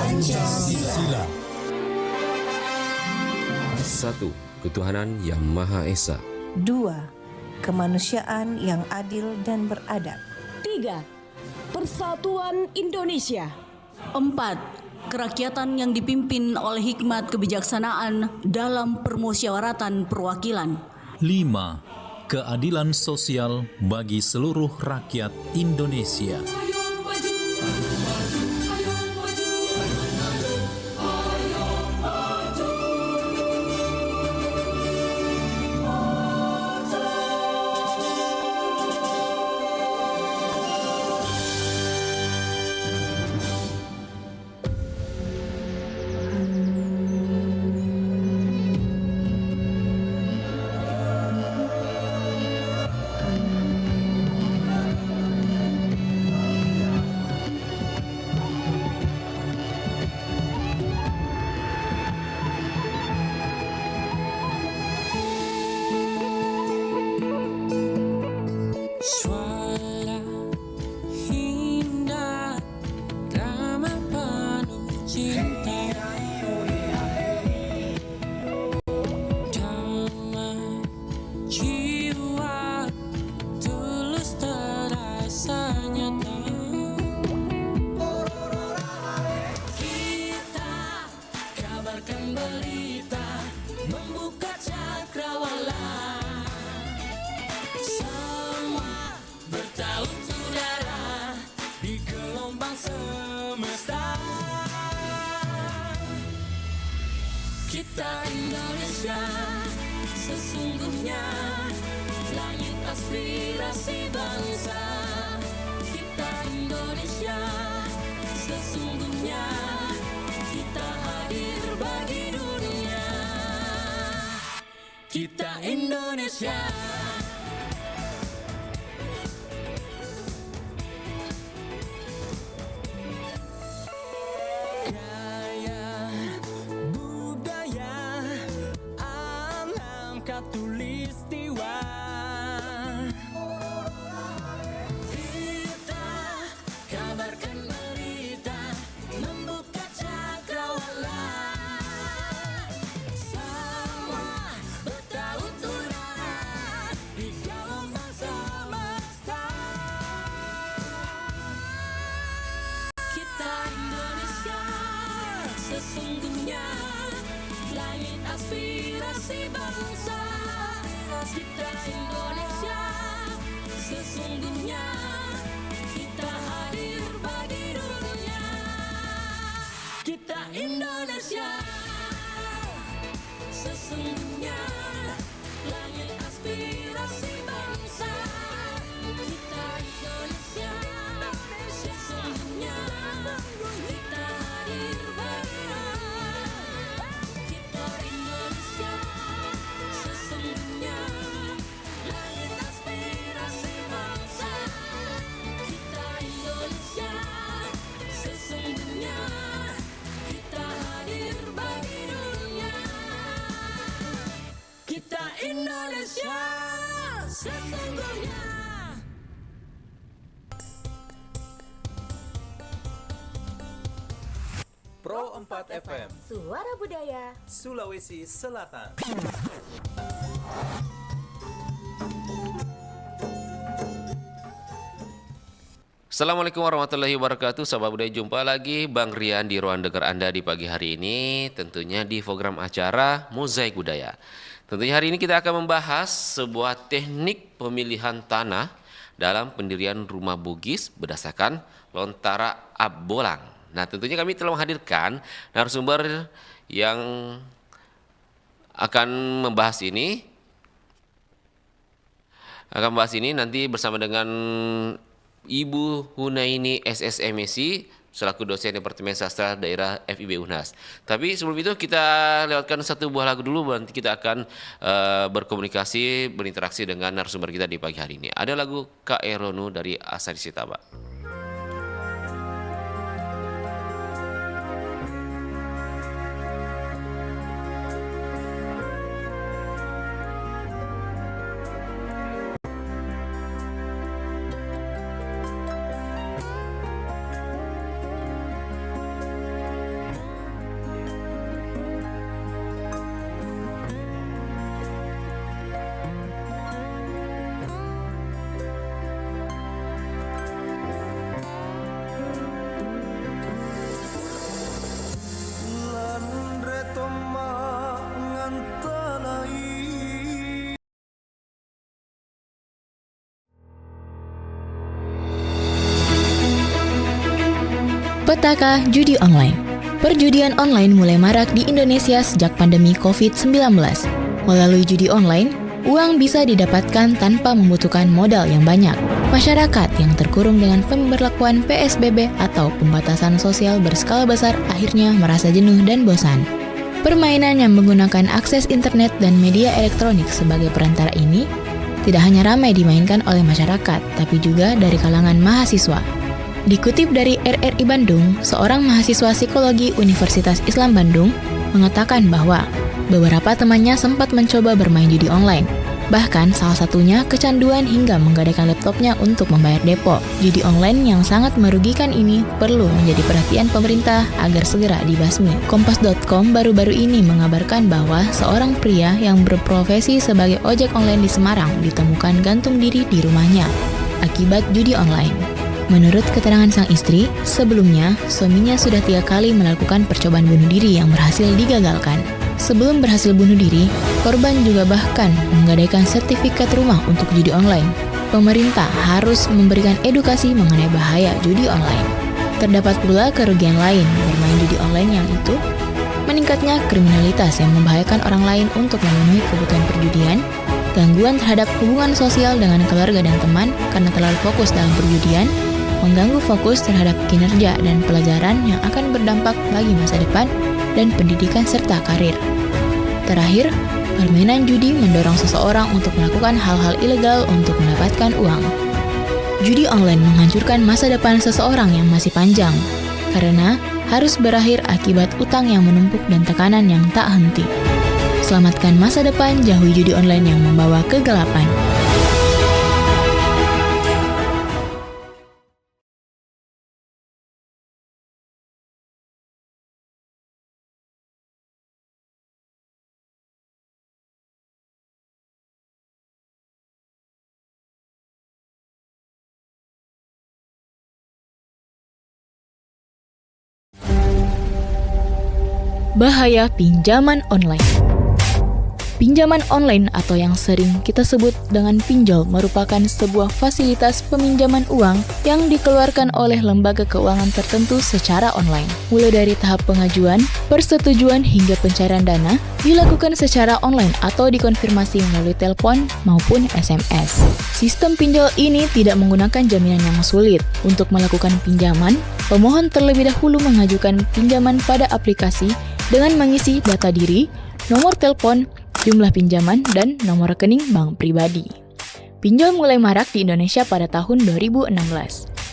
Pancasila. 1. Ketuhanan Yang Maha Esa. 2. Kemanusiaan yang adil dan beradab. 3. Persatuan Indonesia. 4. Kerakyatan yang dipimpin oleh hikmat kebijaksanaan dalam permusyawaratan perwakilan. 5. Keadilan sosial bagi seluruh rakyat Indonesia. Suara indah, drama penuh cinta, damai jiwa, tulus terasa nyata. Kita kabarkan berita, membuka cakrawala. Semua bertaut udara di gelombang semesta. Kita Indonesia, sesungguhnya langit aspirasi bangsa. Kita Indonesia, sesungguhnya kita hadir bagi dunia. Kita Indonesia. Gaya budaya alam katulistiwa. Kita kabarkan berita, membuka cakrawala. Semua bertaut udara di gelombang semesta. Kita Indonesia, sesungguhnya langit aspirasi bangsa. Kita Indonesia, sesungguhnya kita hadir bagi dunia. Kita Indonesia, sesungguhnya langit aspirasi bangsa. Kita Indonesia, sesungguhnya kita hadir bagi dunia. Kita Indonesia, sesungguhnya langit aspirasi bangsa. Kita Indonesia, sesungguhnya kita hadir bagi dunia. Kita Indonesia, sesungguhnya. Pro 4 FM, Suara Budaya. Sulawesi Selatan. Assalamualaikum warahmatullahi wabarakatuh. Sahabat budaya, jumpa lagi Bang Rian di ruang dengar Anda di pagi hari ini, tentunya di program acara Mozaik Budaya. Tentunya hari ini kita akan membahas sebuah teknik pemilihan tanah dalam pendirian rumah Bugis berdasarkan Lontara Abolang. Nah, tentunya kami telah menghadirkan narasumber yang akan membahas ini. Nanti bersama dengan Ibu Hunaini SSMSI selaku dosen Departemen Sastra Daerah FIB Unhas. Tapi sebelum itu kita lewatkan satu buah lagu dulu, nanti kita akan berkomunikasi, berinteraksi dengan narasumber kita di pagi hari ini. Ada lagu Kak Eronu dari Asari Sitaba. Petaka judi online. Perjudian online mulai marak di Indonesia sejak pandemi COVID-19. Melalui judi online, uang bisa didapatkan tanpa membutuhkan modal yang banyak. Masyarakat yang terkurung dengan pemberlakuan PSBB atau pembatasan sosial berskala besar akhirnya merasa jenuh dan bosan. Permainan yang menggunakan akses internet dan media elektronik sebagai perantara ini tidak hanya ramai dimainkan oleh masyarakat, tapi juga dari kalangan mahasiswa. Dikutip dari RRI Bandung, seorang mahasiswa psikologi Universitas Islam Bandung mengatakan bahwa beberapa temannya sempat mencoba bermain judi online. Bahkan salah satunya kecanduan hingga menggadaikan laptopnya untuk membayar depo. Judi online yang sangat merugikan ini perlu menjadi perhatian pemerintah agar segera dibasmi. Kompas.com baru-baru ini mengabarkan bahwa seorang pria yang berprofesi sebagai ojek online di Semarang ditemukan gantung diri di rumahnya akibat judi online. Menurut keterangan sang istri, sebelumnya suaminya sudah 3 kali melakukan percobaan bunuh diri yang berhasil digagalkan. Sebelum berhasil bunuh diri, korban juga bahkan menggadaikan sertifikat rumah untuk judi online. Pemerintah harus memberikan edukasi mengenai bahaya judi online. Terdapat pula kerugian lain bermain judi online yang itu meningkatnya kriminalitas yang membahayakan orang lain untuk memenuhi kebutuhan perjudian, gangguan terhadap hubungan sosial dengan keluarga dan teman karena terlalu fokus dalam perjudian, mengganggu fokus terhadap kinerja dan pelajaran yang akan berdampak bagi masa depan dan pendidikan serta karir. Terakhir, permainan judi mendorong seseorang untuk melakukan hal-hal ilegal untuk mendapatkan uang. Judi online menghancurkan masa depan seseorang yang masih panjang, karena harus berakhir akibat utang yang menumpuk dan tekanan yang tak henti. Selamatkan masa depan, jauhi judi online yang membawa kegelapan. Bahaya pinjaman online. Pinjaman online atau yang sering kita sebut dengan pinjol merupakan sebuah fasilitas peminjaman uang yang dikeluarkan oleh lembaga keuangan tertentu secara online. Mulai dari tahap pengajuan, persetujuan hingga pencairan dana dilakukan secara online atau dikonfirmasi melalui telepon maupun SMS. Sistem pinjol ini tidak menggunakan jaminan yang sulit. Untuk melakukan pinjaman, pemohon terlebih dahulu mengajukan pinjaman pada aplikasi dengan mengisi data diri, nomor telepon, jumlah pinjaman, dan nomor rekening bank pribadi. Pinjol mulai marak di Indonesia pada tahun 2016.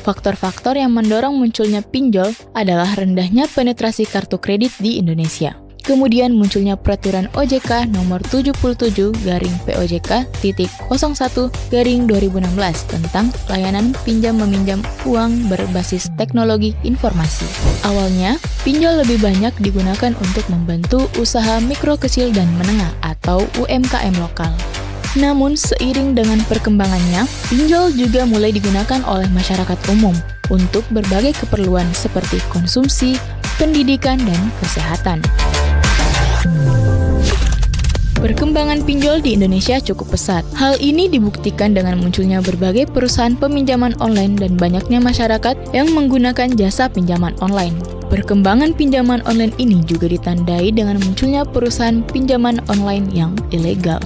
Faktor-faktor yang mendorong munculnya pinjol adalah rendahnya penetrasi kartu kredit di Indonesia. Kemudian munculnya peraturan OJK nomor 77-POJK.01-2016 tentang layanan pinjam-meminjam uang berbasis teknologi informasi. Awalnya, pinjol lebih banyak digunakan untuk membantu usaha mikro kecil dan menengah atau UMKM lokal. Namun, seiring dengan perkembangannya, pinjol juga mulai digunakan oleh masyarakat umum untuk berbagai keperluan seperti konsumsi, pendidikan, dan kesehatan. Perkembangan pinjol di Indonesia cukup pesat. Hal ini dibuktikan dengan munculnya berbagai perusahaan peminjaman online dan banyaknya masyarakat yang menggunakan jasa pinjaman online. Perkembangan pinjaman online ini juga ditandai dengan munculnya perusahaan pinjaman online yang ilegal.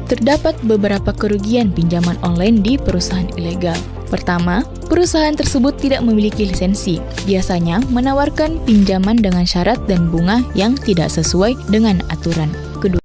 Terdapat beberapa kerugian pinjaman online di perusahaan ilegal. Pertama, perusahaan tersebut tidak memiliki lisensi, biasanya menawarkan pinjaman dengan syarat dan bunga yang tidak sesuai dengan aturan. Kedua,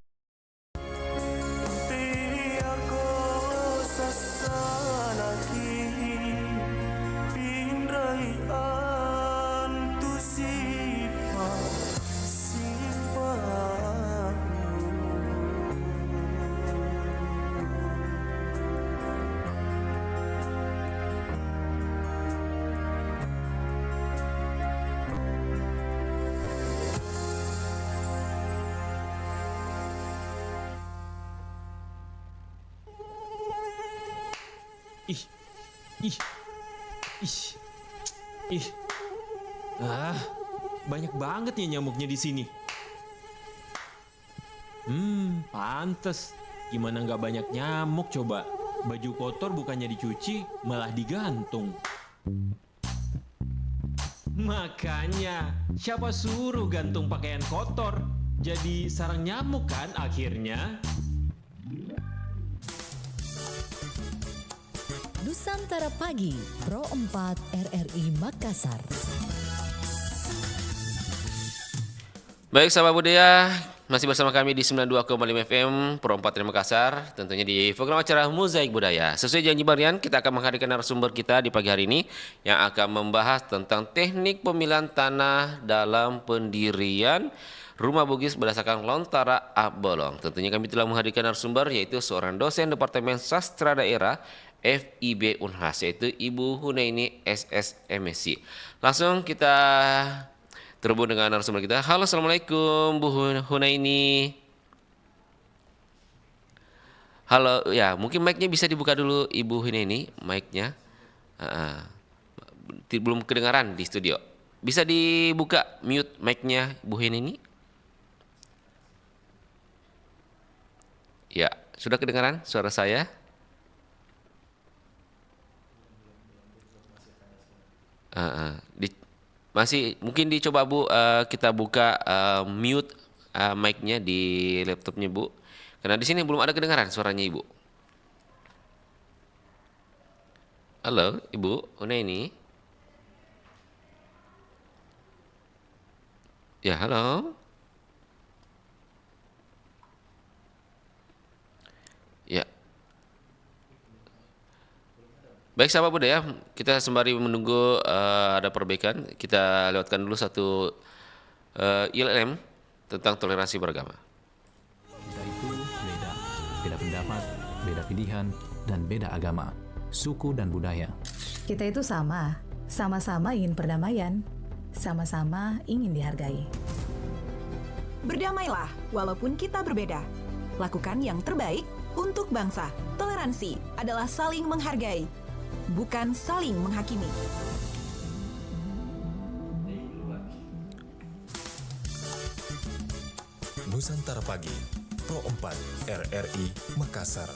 Banyak banget ya nyamuknya di sini. Pantes. Gimana nggak banyak nyamuk coba? Baju kotor bukannya dicuci, malah digantung. Makanya, siapa suruh gantung pakaian kotor? Jadi sarang nyamuk kan akhirnya? Nusantara Pagi, Pro 4 RRI Makassar. Baik sahabat budaya, masih bersama kami di 92,5 FM Pro 4 dari Makassar, tentunya di program acara Mozaik Budaya. Sesuai janji Barian, kita akan menghadirkan narasumber kita di pagi hari ini yang akan membahas tentang teknik pemilihan tanah dalam pendirian rumah bugis berdasarkan Lontara Abolong. Tentunya kami telah menghadirkan narasumber yaitu seorang dosen Departemen Sastra Daerah FIB Unhas, yaitu Ibu Hunaini SSMSc. Langsung kita terhubung dengan narasumber kita. Halo, assalamualaikum Bu Hunaini. Halo, ya mungkin mic-nya bisa dibuka dulu Ibu Hunaini, mic-nya. Belum kedengaran di studio. Bisa dibuka mute mic-nya Bu Hunaini? Ya, sudah kedengaran suara saya? Masih mungkin dicoba Bu, kita buka mute mic-nya di laptopnya Bu, karena di sini belum ada kedengaran suaranya Ibu. Halo Ibu Hunaini. Ya halo. Ya. Baik sahabat budaya, kita sembari menunggu ada perbaikan, kita lewatkan dulu satu ILM tentang toleransi beragama. Kita itu beda, beda pendapat, beda pilihan, dan beda agama, suku dan budaya. Kita itu sama-sama ingin perdamaian, sama-sama ingin dihargai. Berdamailah walaupun kita berbeda. Lakukan yang terbaik untuk bangsa. Toleransi adalah saling menghargai, bukan saling menghakimi. Nusantara Pagi, Pro 4 RRI Makassar.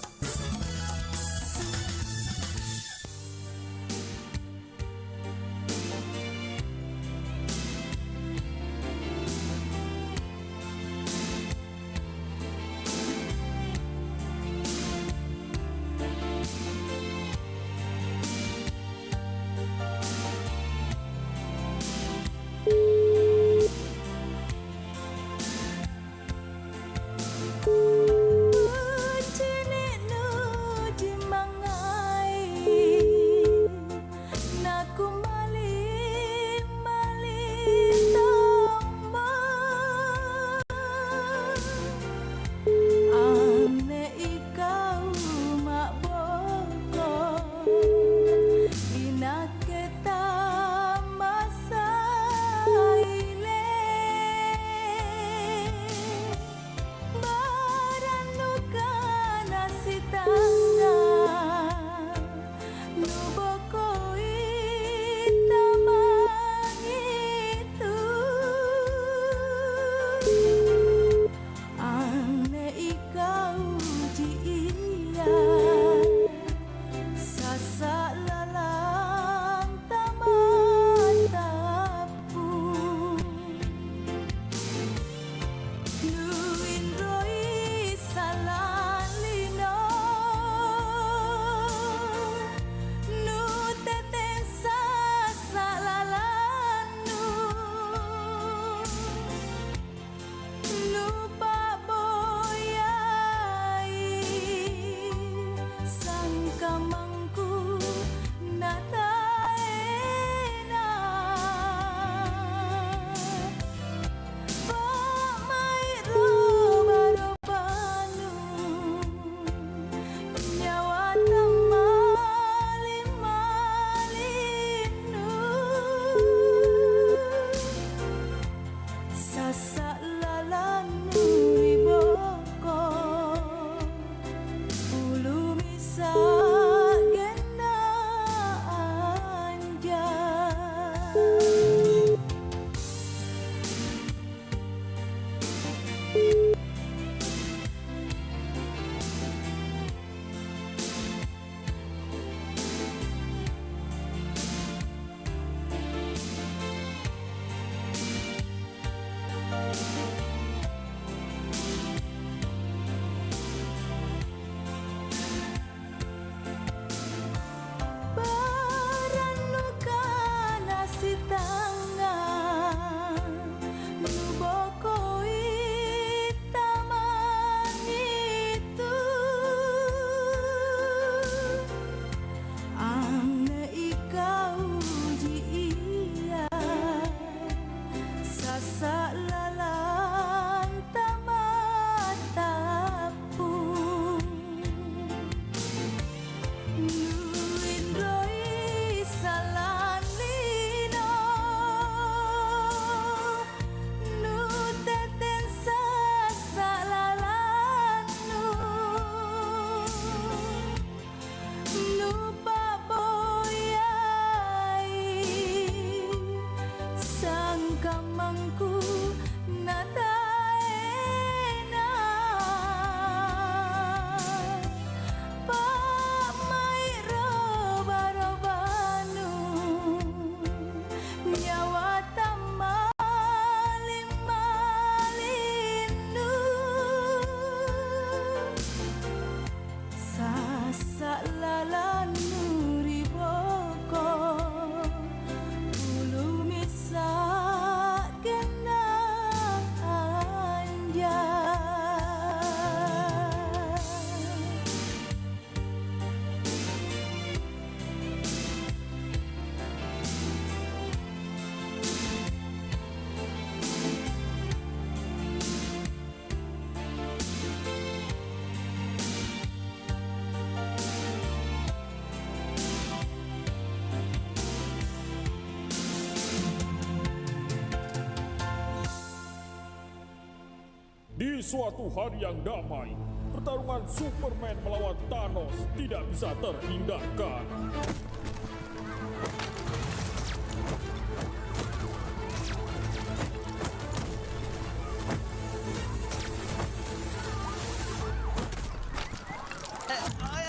Di suatu hari yang damai, pertarungan Superman melawan Thanos tidak bisa terhindarkan.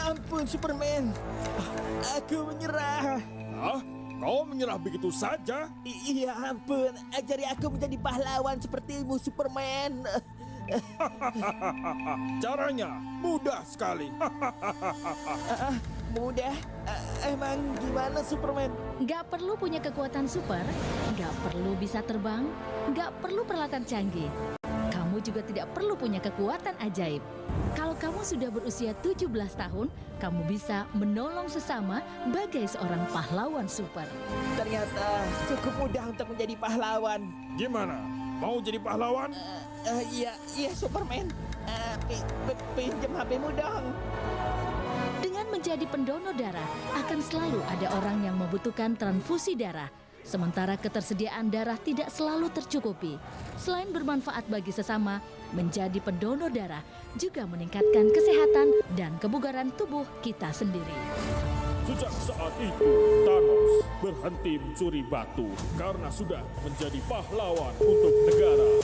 Ampun, Superman. Aku menyerah. Hah? Kau menyerah begitu saja? Iya, ampun. Ajari aku menjadi pahlawan sepertimu, Superman. Caranya mudah sekali. Mudah? Emang gimana, Superman? Nggak perlu punya kekuatan super, nggak perlu bisa terbang, nggak perlu peralatan canggih. Kamu juga tidak perlu punya kekuatan ajaib. Kalau kamu sudah berusia 17 tahun, kamu bisa menolong sesama bagai seorang pahlawan super. Ternyata cukup mudah untuk menjadi pahlawan. Gimana? Mau jadi pahlawan? Iya, Superman. Pinjam HP-mu dong. Dengan menjadi pendonor darah, akan selalu ada orang yang membutuhkan transfusi darah. Sementara ketersediaan darah tidak selalu tercukupi. Selain bermanfaat bagi sesama, menjadi pendonor darah juga meningkatkan kesehatan dan kebugaran tubuh kita sendiri. Sejak saat itu, Thanos berhenti mencuri batu karena sudah menjadi pahlawan untuk negara.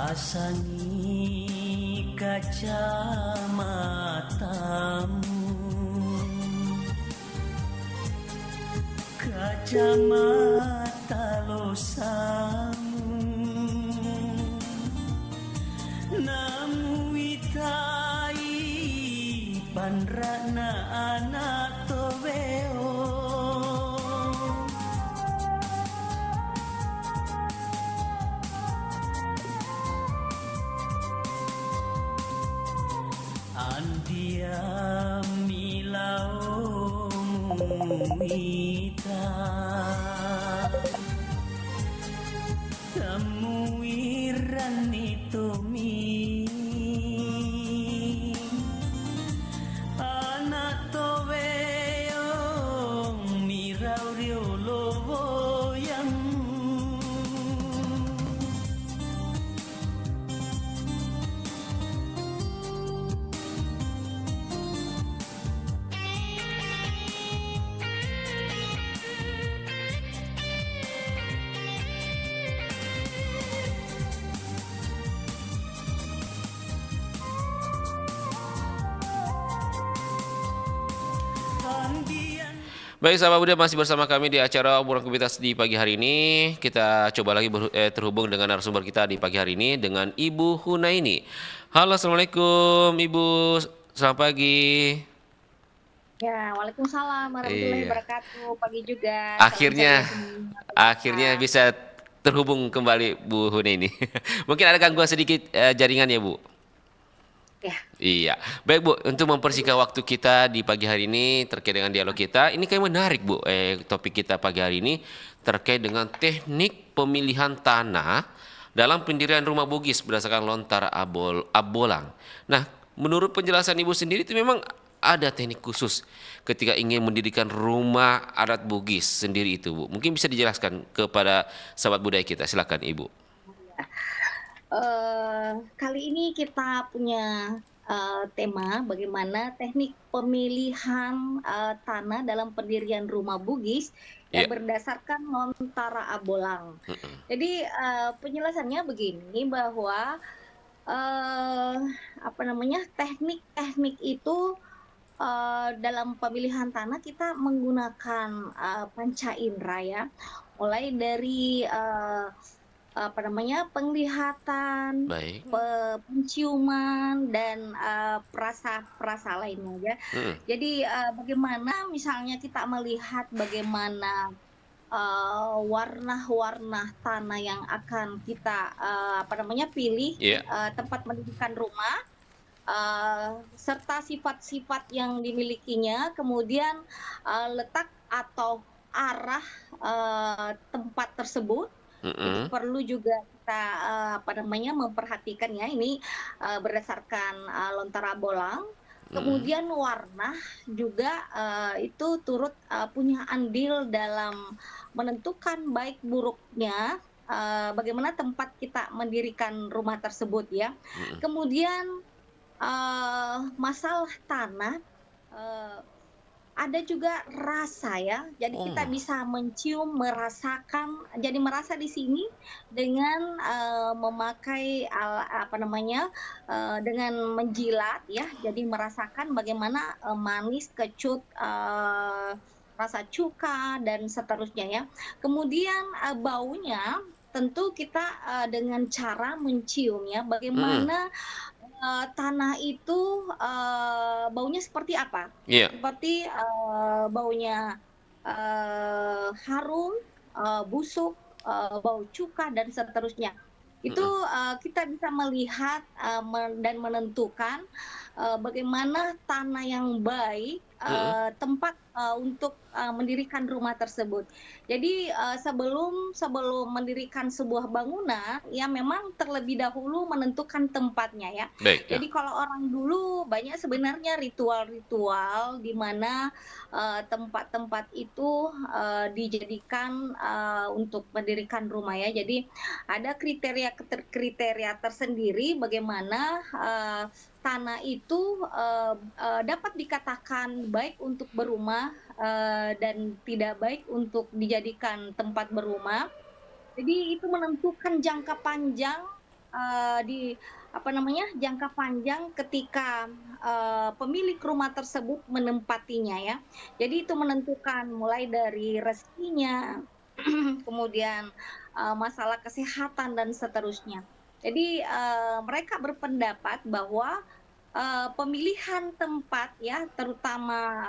Pasangi kacamatamu, kacamata losamu, namu itai pandrana anak tobeo. Andia milao muita tamuiran itu mi anak tobeo mirau rio loboyang. Baik sahabat Buda, masih bersama kami di acara obrolan aktivitas di pagi hari ini. Kita coba lagi terhubung dengan narasumber kita di pagi hari ini dengan Ibu Hunaini. Halo, Assalamualaikum Ibu, selamat pagi. Ya, waalaikumsalam warahmatullahi wabarakatuh. Pagi juga. Akhirnya bisa terhubung kembali Bu Hunaini. Mungkin ada gangguan sedikit jaringan ya Bu? Ya. Iya, baik Bu, untuk mempersingkat waktu kita di pagi hari ini terkait dengan dialog kita, ini kayak menarik Bu, topik kita pagi hari ini terkait dengan teknik pemilihan tanah dalam pendirian rumah Bugis berdasarkan lontar abolang. Nah, menurut penjelasan Ibu sendiri itu memang ada teknik khusus ketika ingin mendirikan rumah adat Bugis sendiri itu Bu. Mungkin bisa dijelaskan kepada sahabat budaya kita, silakan Ibu. Kali ini kita punya tema bagaimana teknik pemilihan tanah dalam pendirian rumah Bugis yang berdasarkan lontara abolang. Jadi penjelasannya begini bahwa teknik itu dalam pemilihan tanah kita menggunakan panca indera ya, mulai dari penglihatan, penciuman dan perasa lainnya ya. Jadi bagaimana misalnya kita melihat bagaimana warna-warna tanah yang akan kita pilih Iya. tempat mendirikan rumah, serta sifat-sifat yang dimilikinya, kemudian letak atau arah tempat tersebut. Itu perlu juga kita memperhatikan ya, ini berdasarkan Lontara Bolang. Kemudian warna juga itu turut punya andil dalam menentukan baik buruknya bagaimana tempat kita mendirikan rumah tersebut ya. Kemudian masalah tanah, ada juga rasa ya. Jadi kita bisa mencium, merasakan. Jadi merasa di sini dengan memakai dengan menjilat ya. Jadi merasakan bagaimana manis, kecut, rasa cuka dan seterusnya ya. Kemudian baunya tentu kita dengan cara mencium ya. Bagaimana tanah itu baunya seperti apa? Iya. Seperti baunya harum, busuk, bau cuka dan seterusnya. Itu kita bisa melihat dan menentukan bagaimana tanah yang baik tempat untuk mendirikan rumah tersebut. Jadi sebelum mendirikan sebuah bangunan, ya memang terlebih dahulu menentukan tempatnya ya. Baik, ya. Jadi kalau orang dulu banyak sebenarnya ritual-ritual di mana tempat-tempat itu dijadikan untuk mendirikan rumah ya. Jadi ada kriteria tersendiri bagaimana tanah itu dapat dikatakan baik untuk berumah dan tidak baik untuk dijadikan tempat berumah. Jadi itu menentukan jangka panjang jangka panjang ketika pemilik rumah tersebut menempatinya ya. Jadi itu menentukan mulai dari rezekinya, kemudian masalah kesehatan dan seterusnya. Jadi mereka berpendapat bahwa pemilihan tempat ya, terutama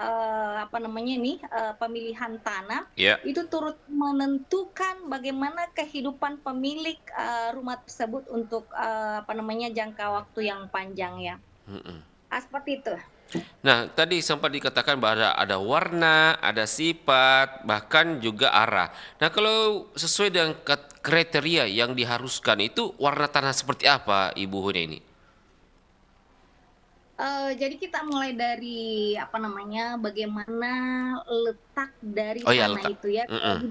pemilihan tanah itu turut menentukan bagaimana kehidupan pemilik rumah tersebut untuk jangka waktu yang panjang ya. Seperti itu. Nah, tadi sempat dikatakan bahwa ada warna, ada sifat, bahkan juga arah. Nah, kalau sesuai dengan kriteria yang diharuskan itu warna tanah seperti apa, Ibu Hune ini? Jadi kita mulai dari bagaimana letak dari tanah letak. itu ya. Di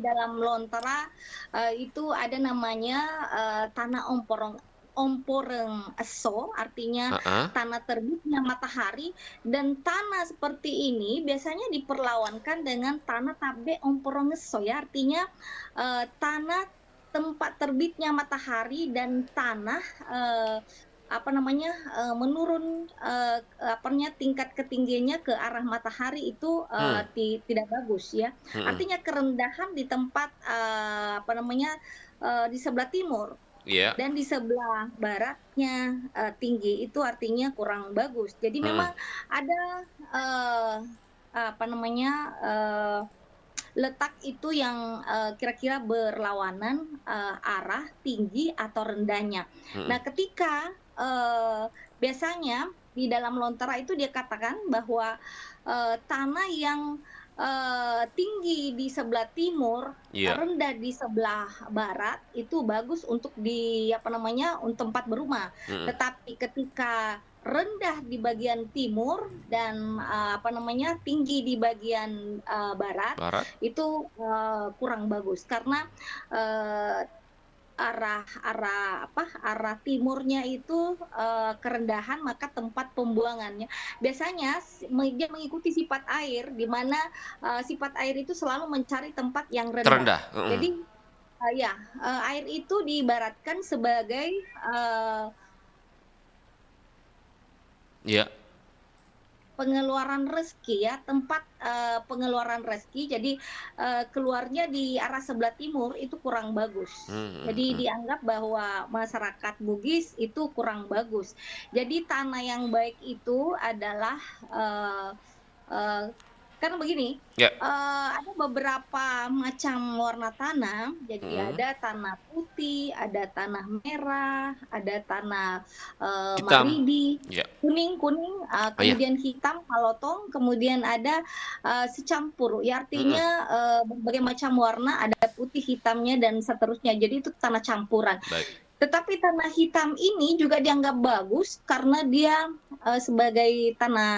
dalam Lontara itu ada namanya tanah omporeng eso, artinya tanah terbitnya matahari, dan tanah seperti ini biasanya diperlawankan dengan tanah tabe omporeng eso ya, artinya tanah tempat terbitnya matahari dan tanah menurun tingkat ketinggiannya ke arah matahari itu tidak bagus ya. Artinya kerendahan di tempat di sebelah timur dan di sebelah baratnya tinggi, itu artinya kurang bagus. Jadi memang ada letak itu yang kira-kira berlawanan arah tinggi atau rendahnya. Nah, ketika biasanya di dalam Lontara itu dia katakan bahwa tanah yang tinggi di sebelah timur, rendah di sebelah barat itu bagus untuk untuk tempat berumah. Tetapi ketika rendah di bagian timur dan tinggi di bagian barat itu kurang bagus karena arah timurnya itu kerendahan, maka tempat pembuangannya biasanya dia mengikuti sifat air, di mana sifat air itu selalu mencari tempat yang rendah. Jadi air itu diibaratkan sebagai pengeluaran rezeki ya, tempat pengeluaran rezeki. Jadi keluarnya di arah sebelah timur itu kurang bagus. Jadi dianggap bahwa masyarakat Bugis itu kurang bagus. Jadi tanah yang baik itu adalah Karena begini, Ya. ada beberapa macam warna tanah. Jadi ada tanah putih, ada tanah merah, ada tanah Hitam. maridi, Ya. kuning, ya. kemudian hitam, kalotong, kemudian ada secampur. Ya artinya berbagai macam warna, ada putih, hitamnya dan seterusnya. Jadi itu tanah campuran. Baik. Tetapi tanah hitam ini juga dianggap bagus karena dia sebagai tanah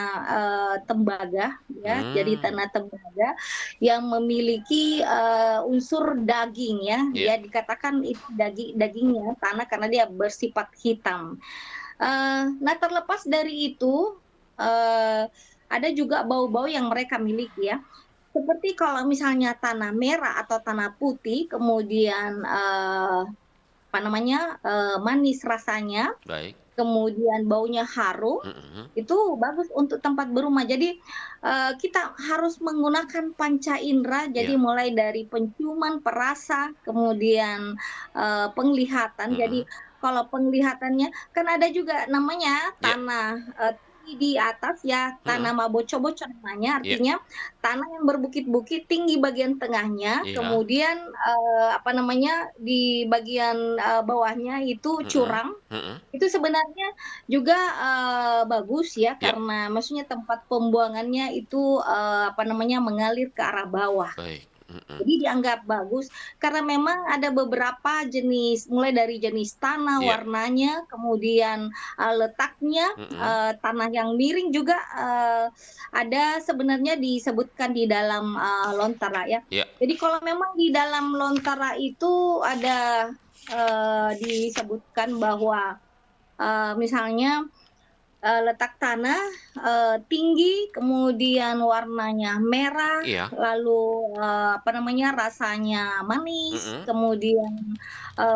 tembaga, ya. Jadi tanah tembaga yang memiliki unsur daging, ya. Ya dikatakan itu dagingnya tanah karena dia bersifat hitam. Nah, terlepas dari itu, ada juga bau-bau yang mereka miliki, ya. Seperti kalau misalnya tanah merah atau tanah putih, kemudian manis rasanya, Baik. kemudian baunya harum, itu bagus untuk tempat berumah. Jadi kita harus menggunakan panca indera, jadi mulai dari penciuman, perasa, kemudian penglihatan. Jadi kalau penglihatannya kan ada juga namanya tanah di atas, ya, tanah maboco-boco namanya, artinya tanah yang berbukit-bukit tinggi bagian tengahnya, kemudian di bagian bawahnya itu curang. Itu sebenarnya juga bagus, ya, karena maksudnya tempat pembuangannya itu mengalir ke arah bawah. Baik. Jadi dianggap bagus karena memang ada beberapa jenis, mulai dari jenis tanah, warnanya, kemudian letaknya, tanah yang miring juga ada sebenarnya disebutkan di dalam Lontara, ya. Jadi kalau memang di dalam Lontara itu ada disebutkan bahwa misalnya letak tanah tinggi, kemudian warnanya merah, lalu rasanya manis, kemudian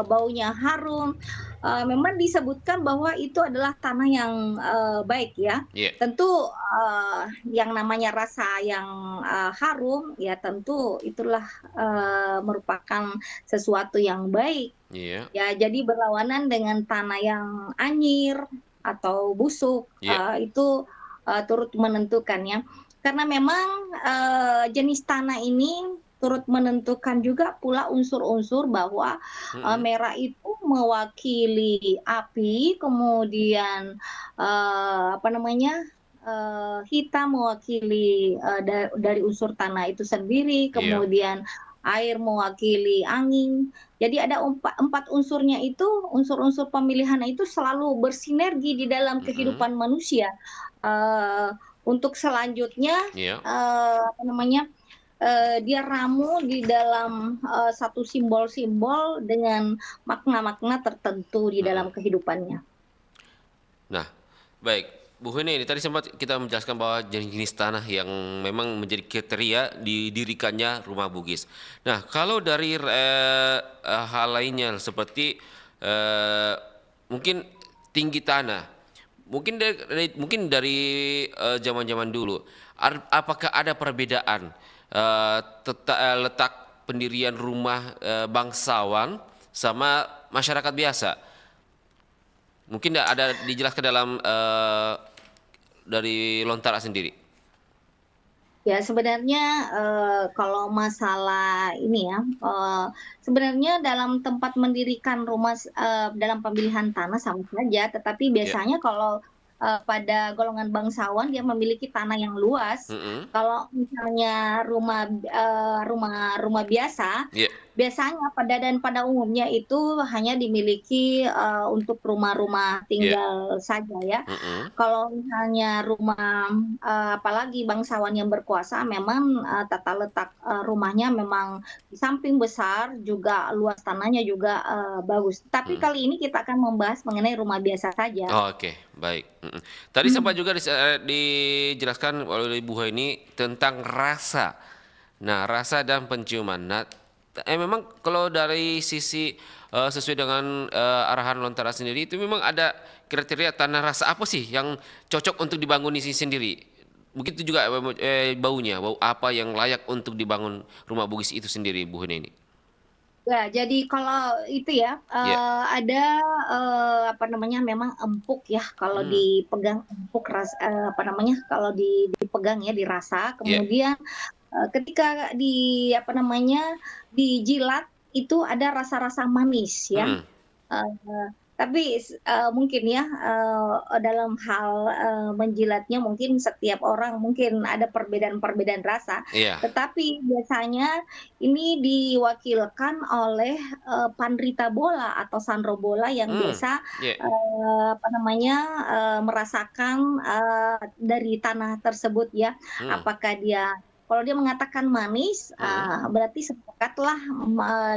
baunya harum. Memang disebutkan bahwa itu adalah tanah yang baik, ya. Tentu yang namanya rasa yang harum, ya tentu itulah merupakan sesuatu yang baik. Ya, jadi berlawanan dengan tanah yang anyir atau busuk, itu turut menentukan, ya. Karena memang jenis tanah ini turut menentukan juga pula unsur-unsur bahwa merah itu mewakili api, kemudian hitam mewakili dari unsur tanah itu sendiri, kemudian air mewakili angin. Jadi ada empat unsurnya itu, unsur-unsur pemilihan itu selalu bersinergi di dalam kehidupan manusia. Untuk selanjutnya, dia ramu di dalam satu simbol-simbol dengan makna-makna tertentu di dalam kehidupannya. Nah, baik. Bu Hene, ini tadi sempat kita menjelaskan bahwa jenis-jenis tanah yang memang menjadi kriteria didirikannya rumah Bugis. Nah, kalau dari hal lainnya seperti mungkin tinggi tanah, mungkin dari zaman-zaman dulu, apakah ada perbedaan letak pendirian rumah bangsawan sama masyarakat biasa? Mungkin ada dijelaskan dalam dari Lontara sendiri. Ya, sebenarnya kalau masalah ini, ya, sebenarnya dalam tempat mendirikan rumah dalam pemilihan tanah sama saja, tetapi biasanya kalau pada golongan bangsawan dia memiliki tanah yang luas. Kalau misalnya rumah biasa, biasanya pada umumnya itu hanya dimiliki untuk rumah-rumah tinggal saja, ya. Kalau misalnya rumah apalagi bangsawan yang berkuasa, memang tata letak rumahnya memang di samping besar, juga luas tanahnya juga bagus. Tapi kali ini kita akan membahas mengenai rumah biasa saja. Oke, baik. Tadi sempat juga dijelaskan oleh Bu Heni tentang rasa. Nah, rasa dan penciuman. Nah, memang kalau dari sisi sesuai dengan arahan Lontara sendiri, itu memang ada kriteria tanah rasa apa sih yang cocok untuk dibangun di sini sendiri? Begitu juga baunya, bau apa yang layak untuk dibangun rumah Bugis itu sendiri, Bu Heni ini? Ya, jadi kalau itu ya, ada, apa namanya, memang empuk ya, kalau dipegang empuk apa namanya, kalau dipegang ya, dirasa, kemudian, ketika apa namanya, dijilat, itu ada rasa-rasa manis ya. Tapi mungkin ya, dalam hal, menjilatnya mungkin setiap orang mungkin ada perbedaan-perbedaan rasa, Iya. tetapi biasanya ini diwakilkan oleh, panderita bola atau sandro bola yang biasa, apa namanya, merasakan, dari tanah tersebut ya. Apakah kalau dia mengatakan manis, berarti sepakatlah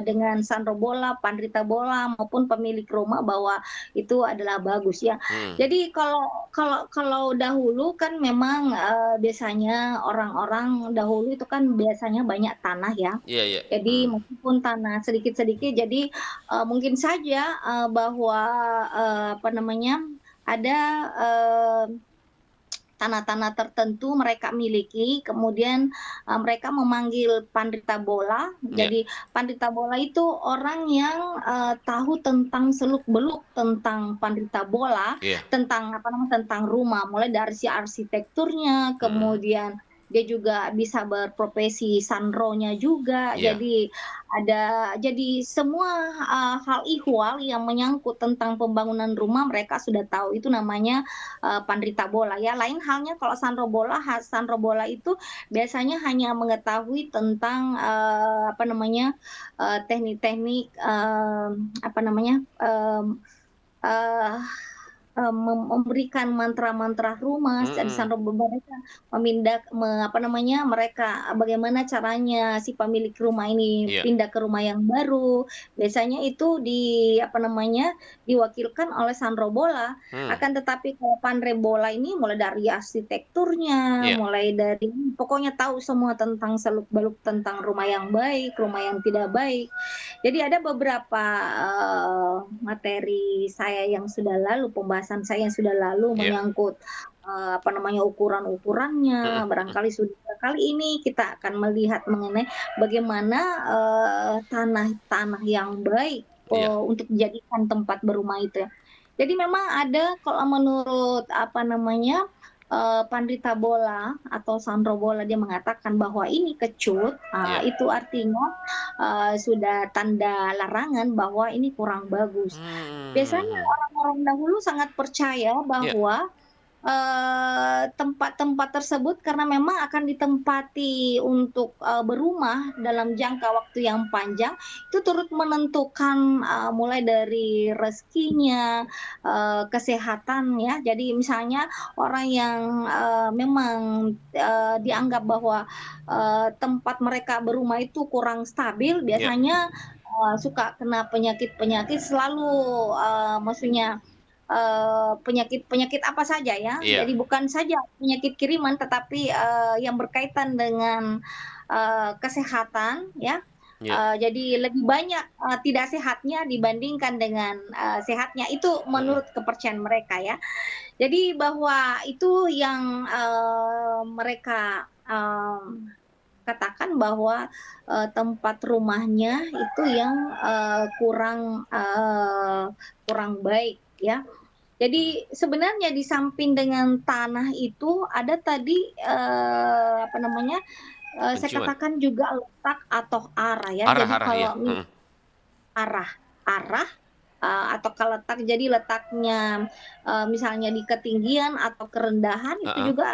dengan sandro bola, panderita bola maupun pemilik rumah bahwa itu adalah bagus ya. Jadi kalau dahulu kan memang, biasanya orang-orang dahulu itu kan biasanya banyak tanah ya. Iya. Jadi meskipun tanah sedikit-sedikit, jadi, mungkin saja, bahwa, apa namanya, ada, tanah-tanah tertentu mereka miliki, kemudian, mereka memanggil panderita bola. Jadi panderita bola itu orang yang, tahu tentang seluk-beluk tentang panderita bola, tentang apa namanya, tentang rumah, mulai dari si arsitekturnya, kemudian dia juga bisa berprofesi sandronya juga. Jadi semua, hal ihwal yang menyangkut tentang pembangunan rumah mereka sudah tahu, itu namanya, panderita bola ya. Lain halnya kalau sandro bola itu biasanya hanya mengetahui tentang, apa namanya, teknik-teknik, apa namanya, memberikan mantra-mantra rumah. Dari sandro mereka mereka bagaimana caranya si pemilik rumah ini pindah ke rumah yang baru. Biasanya itu apa namanya, diwakilkan oleh sandro bola. Akan tetapi kalau pandre bola ini mulai dari arsitekturnya, mulai dari pokoknya tahu semua tentang seluk-beluk tentang rumah yang baik, rumah yang tidak baik. Jadi ada beberapa, materi saya yang sudah lalu, pembahasan saya yang sudah lalu menyangkut, apa namanya, ukuran-ukurannya. Barangkali kali ini kita akan melihat mengenai bagaimana, tanah-tanah yang baik, untuk dijadikan tempat berumah itu ya. Jadi memang ada kalau menurut apa namanya, pandita bola atau sandro bola, dia mengatakan bahwa ini kecut, itu artinya, sudah tanda larangan bahwa ini kurang bagus. Biasanya orang-orang dahulu sangat percaya bahwa, tempat-tempat tersebut karena memang akan ditempati untuk, berumah dalam jangka waktu yang panjang, itu turut menentukan, mulai dari rezekinya, kesehatan ya. Jadi misalnya orang yang, memang, dianggap bahwa, tempat mereka berumah itu kurang stabil, biasanya, suka kena penyakit-penyakit selalu, maksudnya, penyakit apa saja ya. Jadi bukan saja penyakit kiriman, tetapi, yang berkaitan dengan, kesehatan ya. Jadi lebih banyak, tidak sehatnya dibandingkan dengan, sehatnya. Itu menurut kepercayaan mereka ya. Jadi bahwa itu yang, mereka, katakan bahwa, tempat rumahnya itu yang, kurang baik ya. Jadi sebenarnya di samping dengan tanah itu ada tadi, apa namanya, saya katakan juga letak atau arah ya. Jadi kalau arah, atau kalau letak, jadi letaknya, misalnya di ketinggian atau kerendahan itu juga,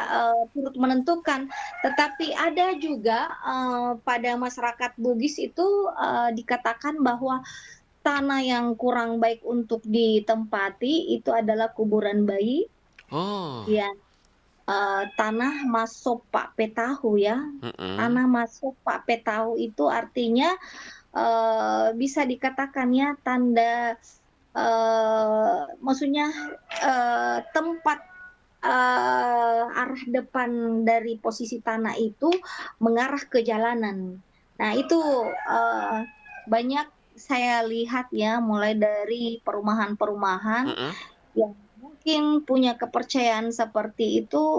turut menentukan. Tetapi ada juga, pada masyarakat Bugis itu, dikatakan bahwa tanah yang kurang baik untuk ditempati itu adalah kuburan bayi. Tanah Masopa Petahu ya. Tanah Masopa Petahu itu artinya, bisa dikatakan ya tanda, maksudnya, tempat, arah depan dari posisi tanah itu mengarah ke jalanan. Nah itu, banyak saya lihat ya, mulai dari perumahan-perumahan yang mungkin punya kepercayaan seperti itu,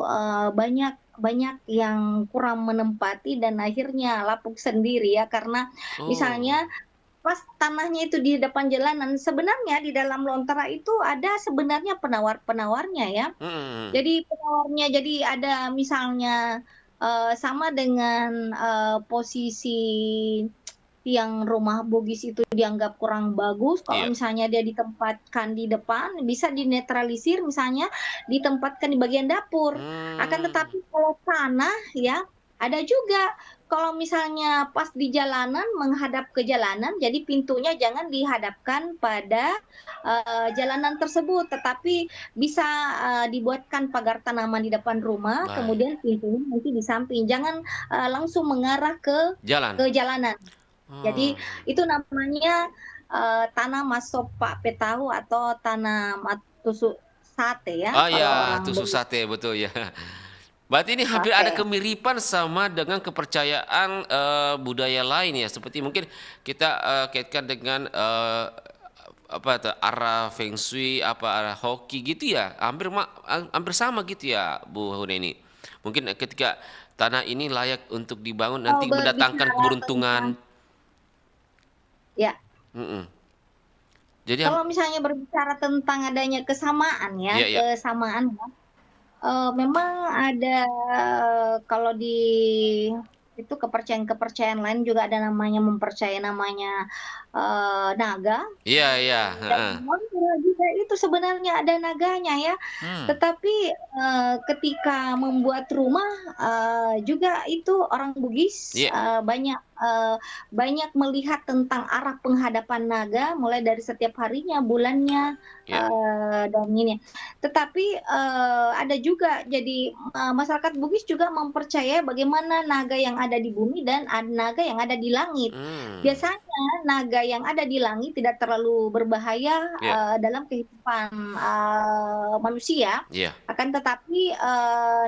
banyak yang kurang menempati dan akhirnya lapuk sendiri ya. Karena misalnya, pas tanahnya itu di depan jalanan, sebenarnya di dalam Lontara itu ada sebenarnya penawar-penawarnya ya. Jadi penawarnya, jadi ada misalnya sama dengan posisi yang rumah Bugis itu dianggap kurang bagus, kalau misalnya dia ditempatkan di depan, bisa dinetralisir, misalnya ditempatkan di bagian dapur. Akan tetapi kalau tanah ya, ada juga kalau misalnya pas di jalanan, menghadap ke jalanan, jadi pintunya jangan dihadapkan pada jalanan tersebut, tetapi bisa dibuatkan pagar tanaman di depan rumah, kemudian pintunya nanti di samping, jangan langsung mengarah ke jalanan. Jadi itu namanya tanah masuk Pak Petahu atau tanah tusuk sate ya. Oh ya, tusuk sate, betul ya. Berarti ini hampir ada kemiripan sama dengan kepercayaan budaya lain ya, seperti mungkin kita kaitkan dengan arah feng shui, arah hoki gitu ya, hampir sama gitu ya Bu Huneni. Mungkin ketika tanah ini layak untuk dibangun nanti mendatangkan keberuntungan. Ya. Jadi kalau misalnya berbicara tentang adanya kesamaan ya, kesamaan memang ada kalau di itu kepercayaan lain juga ada namanya mempercayai namanya naga. Iya. Dan juga itu sebenarnya ada naganya ya. Tetapi ketika membuat rumah juga itu orang Bugis banyak melihat tentang arah penghadapan naga mulai dari setiap harinya, bulannya, dan ini. Tetapi ada juga jadi masyarakat Bugis juga mempercayai bagaimana naga yang ada di bumi dan naga yang ada di langit. Biasanya naga yang ada di langit tidak terlalu berbahaya dalam kehidupan manusia. Akan tetapi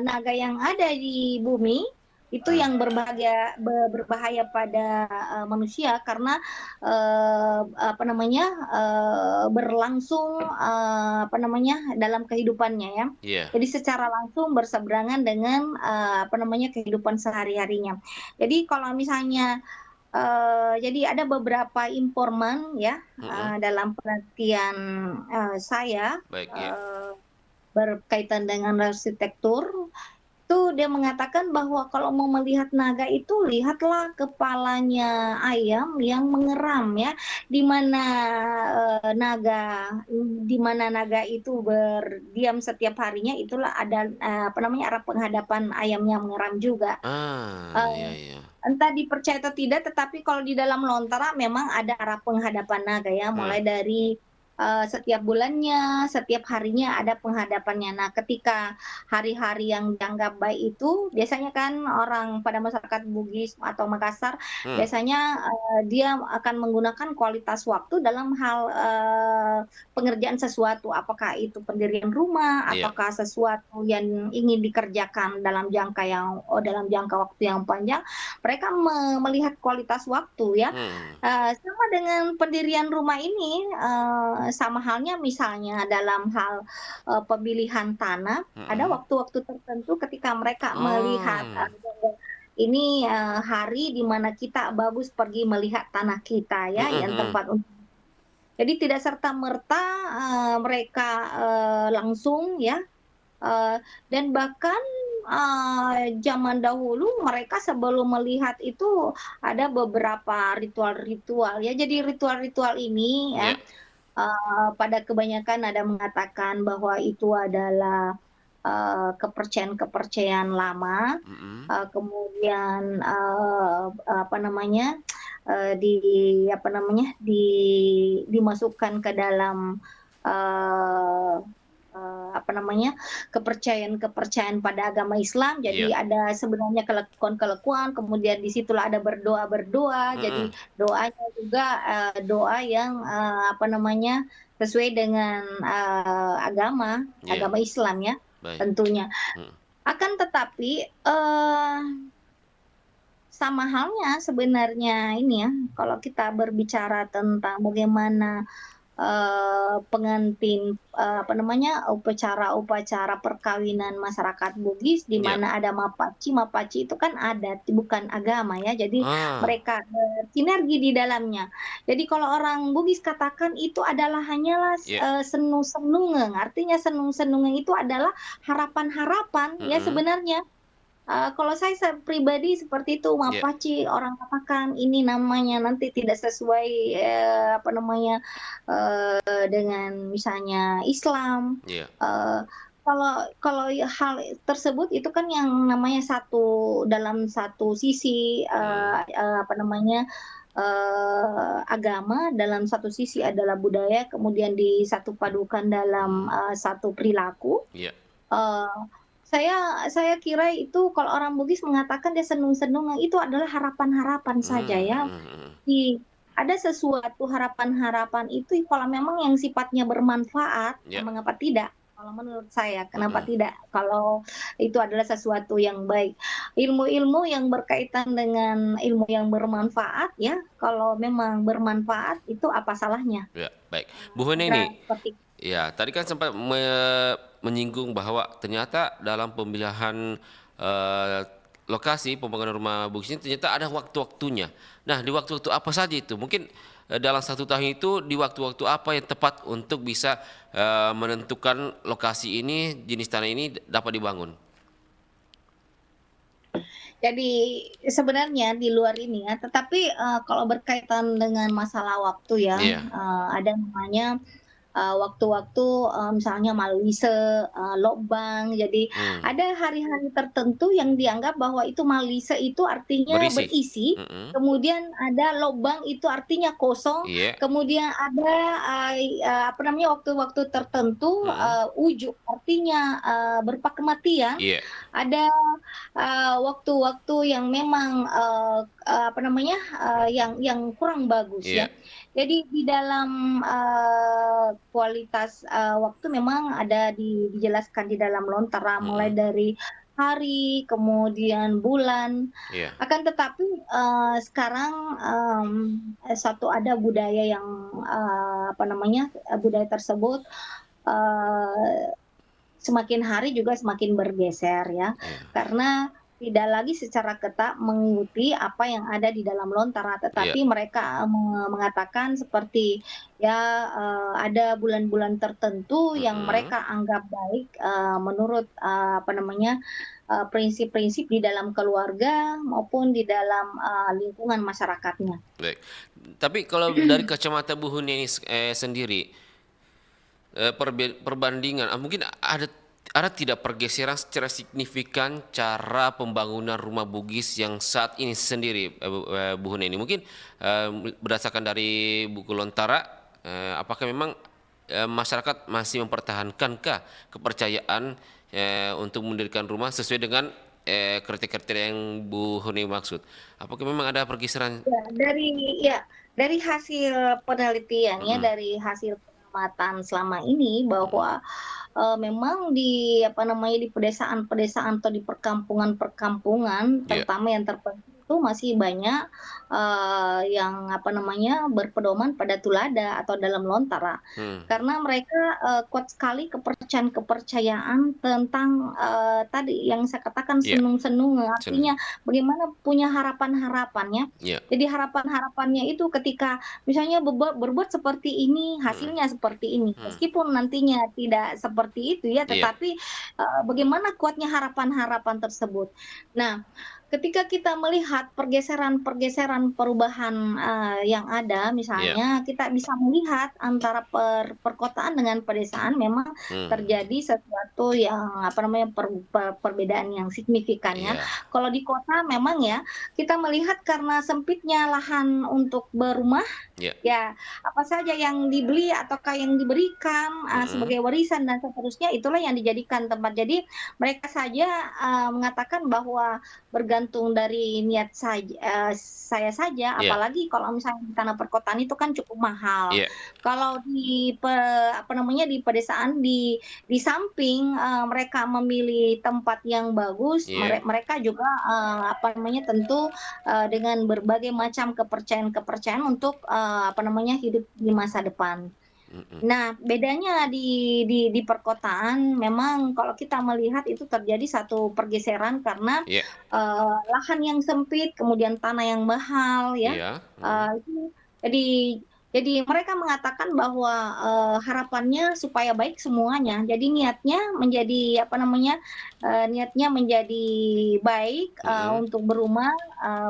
naga yang ada di bumi itu yang berbahaya pada manusia karena berlangsung dalam kehidupannya ya. Jadi secara langsung berseberangan dengan kehidupan sehari-harinya. Jadi kalau misalnya jadi ada beberapa informan ya dalam penelitian saya berkaitan dengan arsitektur. Itu dia mengatakan bahwa kalau mau melihat naga itu lihatlah kepalanya ayam yang mengeram ya, di mana naga itu berdiam setiap harinya, itulah ada arah penghadapan ayam yang mengeram juga. Entah dipercaya atau tidak, tetapi kalau di dalam Lontara memang ada arah penghadapan naga ya, mulai dari setiap bulannya, setiap harinya ada penghadapannya. Nah, ketika hari-hari yang dianggap baik itu, biasanya kan orang pada masyarakat Bugis atau Makassar, biasanya dia akan menggunakan kualitas waktu dalam hal pengerjaan sesuatu, apakah itu pendirian rumah, apakah sesuatu yang ingin dikerjakan dalam jangka waktu yang panjang, mereka melihat kualitas waktu ya. Sama dengan pendirian rumah ini, sama halnya misalnya dalam hal pemilihan tanah, ada waktu-waktu tertentu ketika mereka melihat ini hari di mana kita bagus pergi melihat tanah kita ya, yang tempat untuk. Jadi tidak serta-merta mereka langsung ya, dan bahkan zaman dahulu mereka sebelum melihat itu ada beberapa ritual-ritual ya. Jadi ritual-ritual ini ya, pada kebanyakan ada mengatakan bahwa itu adalah kepercayaan lama, kemudian dimasukkan ke dalam kepercayaan pada agama Islam. Jadi ada sebenarnya kelekuan-kelekuan, kemudian disitulah ada berdoa. Jadi doanya juga doa yang sesuai dengan agama Islam ya. Tentunya. Akan tetapi sama halnya sebenarnya ini ya, kalau kita berbicara tentang bagaimana pengantin upacara perkawinan masyarakat Bugis di Ya. mana ada mapaci. Mapaci itu kan adat, bukan agama ya. Jadi Ah. mereka sinergi di dalamnya. Jadi kalau orang Bugis katakan itu adalah hanyalah Ya. senung-senungeng. Artinya senung-senungeng itu adalah harapan-harapan ya sebenarnya. Kalau saya pribadi seperti itu, Ya. mapaci orang katakan ini namanya nanti tidak sesuai dengan misalnya Islam. Ya. Kalau hal tersebut itu kan yang namanya dalam satu sisi agama, dalam satu sisi adalah budaya, kemudian disatu padukan dalam satu perilaku. Ya. Saya kira itu kalau orang Bugis mengatakan dia senung-senung itu adalah harapan-harapan saja ya. Ada sesuatu harapan-harapan itu kalau memang yang sifatnya bermanfaat, Ya. mengapa tidak? Kalau menurut saya, kenapa tidak? Kalau itu adalah sesuatu yang baik. Ilmu-ilmu yang berkaitan dengan ilmu yang bermanfaat ya, kalau memang bermanfaat itu apa salahnya? Ya, baik. Bu Huneni, ya tadi kan sempat menyinggung bahwa ternyata dalam pemilihan lokasi pembangunan rumah Bugis ini ternyata ada waktu-waktunya. Nah, di waktu-waktu apa saja itu? Mungkin dalam 1 tahun itu di waktu-waktu apa yang tepat untuk bisa menentukan lokasi ini, jenis tanah ini dapat dibangun? Jadi sebenarnya di luar ini ya, tetapi kalau berkaitan dengan masalah waktu ya, Iya. ada namanya waktu-waktu misalnya Malwise, Lokbang. Jadi ada hari-hari tertentu yang dianggap bahwa itu Malwise itu artinya berisi. Kemudian ada Lokbang itu artinya kosong. Iya. Kemudian ada waktu-waktu tertentu ujuk artinya berupa kematian. Iya. Ada waktu-waktu yang memang yang kurang bagus ya. Iya. Jadi di dalam kualitas waktu memang ada dijelaskan di dalam lontara mulai dari hari, kemudian bulan. Iya. Akan tetapi sekarang ada budaya yang budaya tersebut semakin hari juga semakin bergeser ya. Karena tidak lagi secara ketat mengikuti apa yang ada di dalam lontara, tetapi mereka mengatakan seperti ada bulan-bulan tertentu yang mereka anggap baik menurut prinsip-prinsip di dalam keluarga maupun di dalam lingkungan masyarakatnya. Baik. Tapi kalau dari kacamata Bu Huneni sendiri, perbandingan, mungkin ada tidak pergeseran secara signifikan cara pembangunan rumah Bugis yang saat ini sendiri, Bu Huneni? Mungkin berdasarkan dari buku lontara, apakah memang masyarakat masih mempertahankankah kepercayaan untuk mendirikan rumah sesuai dengan kriteria yang Bu Huneni maksud? Apakah memang ada pergeseran? Dari hasil penelitian dari hasil pengamatan selama ini bahwa memang di pedesaan-pedesaan atau di perkampungan-perkampungan terutama yang terpencil itu masih banyak yang berpedoman pada tulada atau dalam lontara. Karena mereka kuat sekali kepercayaan tentang tadi yang saya katakan senung-senung, artinya bagaimana punya harapan-harapannya. Jadi harapan-harapannya itu ketika misalnya berbuat seperti ini, hasilnya seperti ini. Meskipun nantinya tidak seperti itu ya, tetapi bagaimana kuatnya harapan-harapan tersebut. Nah, ketika kita melihat pergeseran perubahan yang ada, misalnya kita bisa melihat antara perkotaan dengan pedesaan memang terjadi sesuatu yang perbedaan yang signifikan ya. Kalau di kota memang ya kita melihat karena sempitnya lahan untuk berumah, ya apa saja yang dibeli ataukah yang diberikan sebagai warisan dan seterusnya itulah yang dijadikan tempat. Jadi mereka saja mengatakan bahwa bergantung dari niat saya saja, apalagi kalau misalnya di tanah perkotaan itu kan cukup mahal. Kalau di di pedesaan di samping mereka memilih tempat yang bagus, mereka juga tentu dengan berbagai macam kepercayaan untuk hidup di masa depan. Nah, bedanya di perkotaan memang kalau kita melihat itu terjadi satu pergeseran karena Iya. lahan yang sempit, kemudian tanah yang mahal ya. Iya. Itu jadi mereka mengatakan bahwa harapannya supaya baik semuanya. Jadi niatnya menjadi niatnya menjadi baik untuk berumah,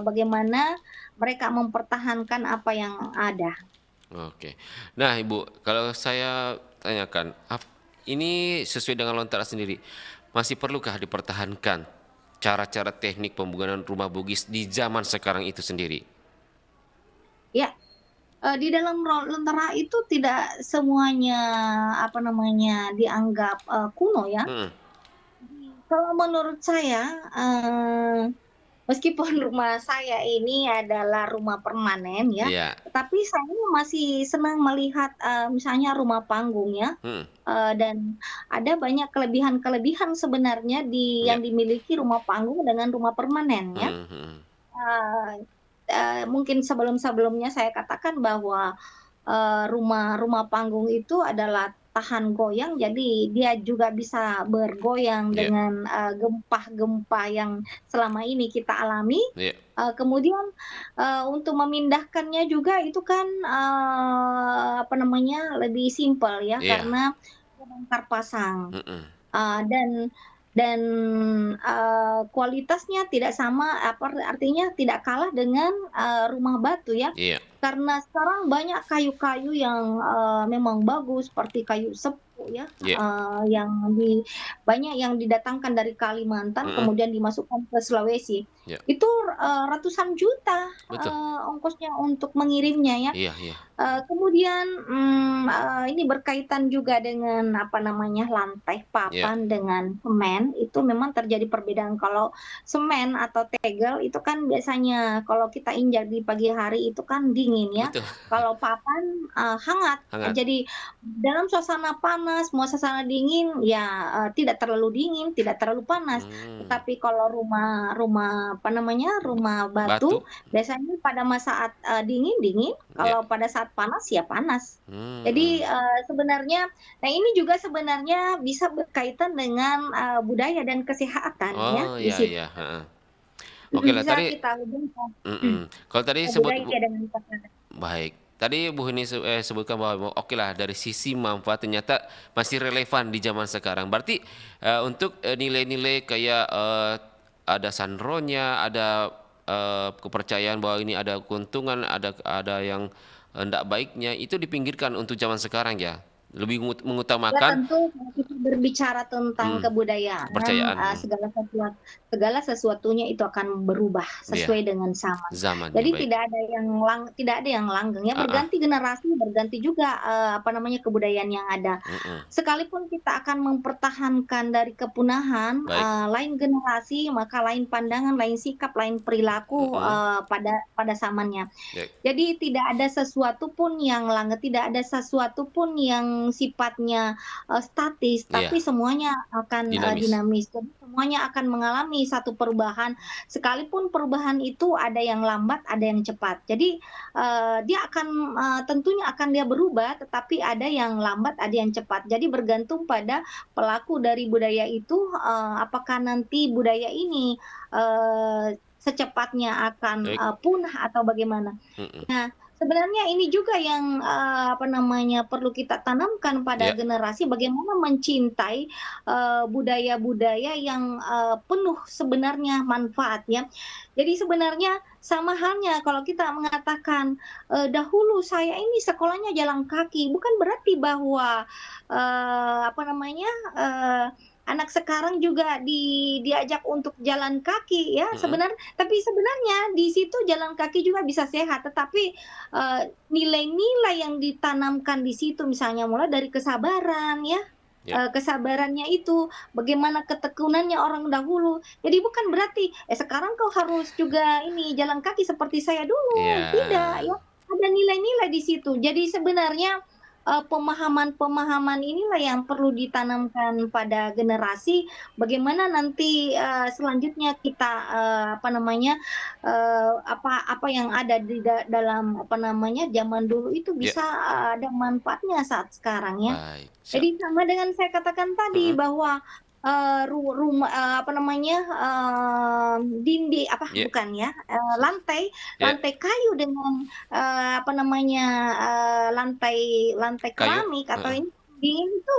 bagaimana mereka mempertahankan apa yang ada. Oke. Nah, Ibu, kalau saya tanyakan, ini sesuai dengan Lontara sendiri, masih perlukah dipertahankan cara-cara teknik pembangunan rumah Bugis di zaman sekarang itu sendiri? Ya, di dalam Lontara itu tidak semuanya dianggap kuno ya. Kalau menurut saya, meskipun rumah saya ini adalah rumah permanen ya, Iya. tapi saya masih senang melihat misalnya rumah panggung ya, dan ada banyak kelebihan-kelebihan sebenarnya yang dimiliki rumah panggung dengan rumah permanen ya. Mungkin sebelum-sebelumnya saya katakan bahwa rumah panggung itu adalah tahan goyang, jadi dia juga bisa bergoyang dengan gempa-gempa yang selama ini kita alami. Kemudian untuk memindahkannya juga itu kan lebih simpel ya, karena bongkar pasang. Dan kualitasnya tidak sama, artinya tidak kalah dengan rumah batu ya. Karena sekarang banyak kayu-kayu yang memang bagus seperti kayu sepuh ya, banyak yang didatangkan dari Kalimantan kemudian dimasukkan ke Sulawesi. Itu ratusan juta ongkosnya untuk mengirimnya ya. Kemudian ini berkaitan juga dengan lantai papan dengan semen, itu memang terjadi perbedaan. Kalau semen atau tegel itu kan biasanya kalau kita injak di pagi hari itu kan dingin ya. Kalau papan hangat. Jadi dalam suasana panas, suasana dingin ya tidak terlalu dingin, tidak terlalu panas. Tetapi kalau rumah batu biasanya pada saat dingin, kalau pada saat panas ya panas. Jadi sebenarnya, nah ini juga sebenarnya bisa berkaitan dengan budaya dan kesehatan ya di situ. Oke lah, Bisa tadi kita hubungkan. kalau tadi sebut Budaya dengan kesehatan. baik. Tadi Bu Heni sebutkan bahwa oke lah dari sisi manfaat ternyata masih relevan di zaman sekarang. Berarti untuk nilai-nilai kayak ada sandronya, ada kepercayaan bahwa ini ada keuntungan, ada yang tidak baiknya, itu dipinggirkan untuk zaman sekarang ya. Lebih Ya mengutamakan tentu kalau kita berbicara tentang kebudayaan, kepercayaan. segala sesuatunya itu akan berubah sesuai dengan zaman. Jadi tidak ada yang langgeng ya, berganti generasi, berganti juga kebudayaan yang ada. Sekalipun kita akan mempertahankan dari kepunahan, lain generasi maka lain pandangan, lain sikap, lain perilaku pada zamannya. Jadi tidak ada sesuatu pun yang langgeng, tidak ada sesuatu pun yang sifatnya statis, tapi semuanya akan dinamis. Jadi semuanya akan mengalami satu perubahan, sekalipun perubahan itu ada yang lambat, ada yang cepat. Jadi dia akan tentunya akan dia berubah, tetapi ada yang lambat, ada yang cepat. Jadi bergantung pada pelaku dari budaya itu, apakah nanti budaya ini secepatnya akan punah atau bagaimana. Nah, sebenarnya ini juga yang perlu kita tanamkan pada generasi, bagaimana mencintai budaya-budaya yang penuh sebenarnya manfaat ya. Jadi sebenarnya sama halnya kalau kita mengatakan dahulu saya ini sekolahnya jalan kaki, bukan berarti bahwa anak sekarang juga diajak untuk jalan kaki ya tapi sebenarnya di situ jalan kaki juga bisa sehat, tetapi nilai-nilai yang ditanamkan di situ misalnya mulai dari kesabaran ya. Kesabarannya itu, bagaimana ketekunannya orang dahulu. Jadi bukan berarti sekarang kau harus juga ini jalan kaki seperti saya dulu, tidak ya. Ada nilai-nilai di situ. Jadi sebenarnya pemahaman-pemahaman inilah yang perlu ditanamkan pada generasi. Bagaimana nanti selanjutnya kita apa yang ada di dalam zaman dulu itu bisa ada manfaatnya saat sekarang ya. Baik. Jadi sama dengan saya katakan tadi bahwa rumah bukan ya, lantai kayu dengan lantai keramik atau ini dingin itu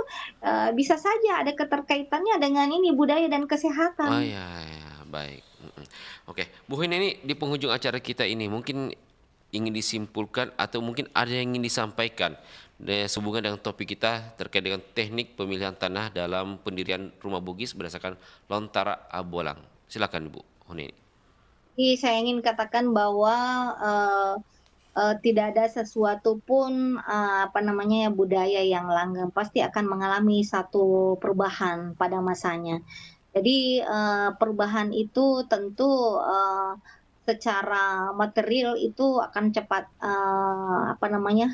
bisa saja ada keterkaitannya dengan ini budaya dan kesehatan. Oh ya, baik. Oke, Bu Hin, ini di penghujung acara kita ini mungkin ingin disimpulkan atau mungkin ada yang ingin disampaikan sehubungan dengan topik kita terkait dengan teknik pemilihan tanah dalam pendirian rumah Bugis berdasarkan Lontara Abolang. Silakan Bu Huni. Jadi saya ingin katakan bahwa tidak ada sesuatu pun budaya yang langgeng, pasti akan mengalami satu perubahan pada masanya. Jadi perubahan itu tentu secara material itu akan cepat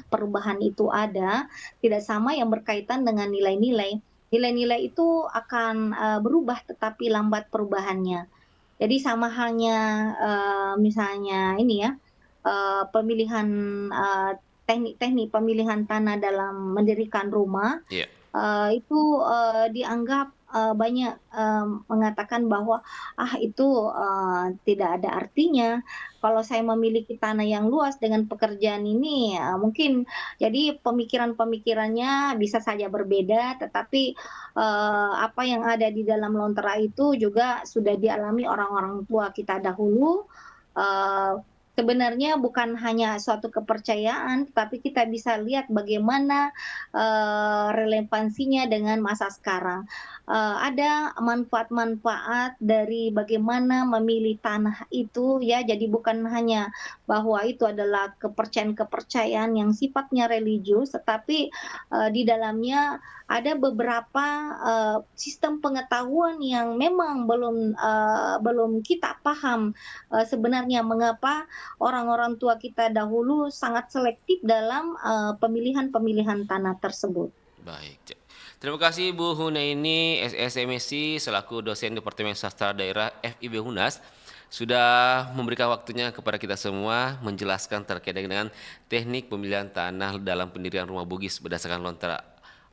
perubahan itu ada, tidak sama yang berkaitan dengan nilai-nilai. Nilai-nilai itu akan berubah tetapi lambat perubahannya. Jadi sama halnya misalnya ini ya, pemilihan teknik-teknik pemilihan tanah dalam mendirikan rumah itu dianggap banyak mengatakan bahwa itu tidak ada artinya. Kalau saya memiliki tanah yang luas dengan pekerjaan ini mungkin jadi pemikirannya bisa saja berbeda, tetapi apa yang ada di dalam Lontera itu juga sudah dialami orang-orang tua kita dahulu. Sebenarnya bukan hanya suatu kepercayaan, tetapi kita bisa lihat bagaimana relevansinya dengan masa sekarang. Ada manfaat-manfaat dari bagaimana memilih tanah itu ya, jadi bukan hanya bahwa itu adalah kepercayaan-kepercayaan yang sifatnya religius, tetapi di dalamnya ada beberapa sistem pengetahuan yang memang belum kita paham sebenarnya mengapa orang-orang tua kita dahulu sangat selektif dalam pemilihan tanah tersebut. Baik. Terima kasih Bu Hunaini SSMSI selaku dosen Departemen Sastra Daerah FIB Hunas sudah memberikan waktunya kepada kita semua menjelaskan terkait dengan teknik pemilihan tanah dalam pendirian rumah Bugis berdasarkan Lontera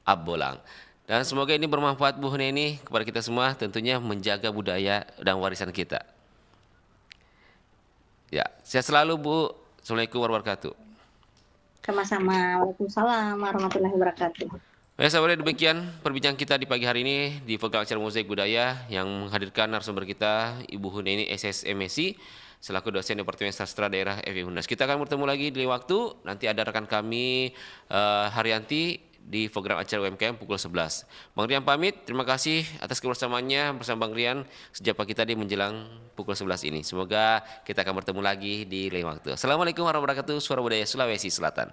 Abolang. Dan semoga ini bermanfaat Bu Hunaini kepada kita semua, tentunya menjaga budaya dan warisan kita. Ya, sehat selalu Bu. Assalamualaikum warahmatullahi wabarakatuh. Sama-sama. Waalaikumsalam warahmatullahi wabarakatuh. Baik sahabat, demikian perbincangan kita di pagi hari ini di program acara Mozaik Budaya yang menghadirkan narasumber kita Ibu Hunaini SSMSI selaku dosen Departemen Sastra Daerah FIB Hunas. Kita akan bertemu lagi di waktu nanti ada rekan kami Haryanti di program acara UMKM pukul 11. Bang Rian pamit, terima kasih atas kebersamaannya bersama Bang Rian sejak pagi tadi menjelang pukul 11 ini. Semoga kita akan bertemu lagi di lain waktu. Assalamualaikum warahmatullahi wabarakatuh. Suara Budaya Sulawesi Selatan.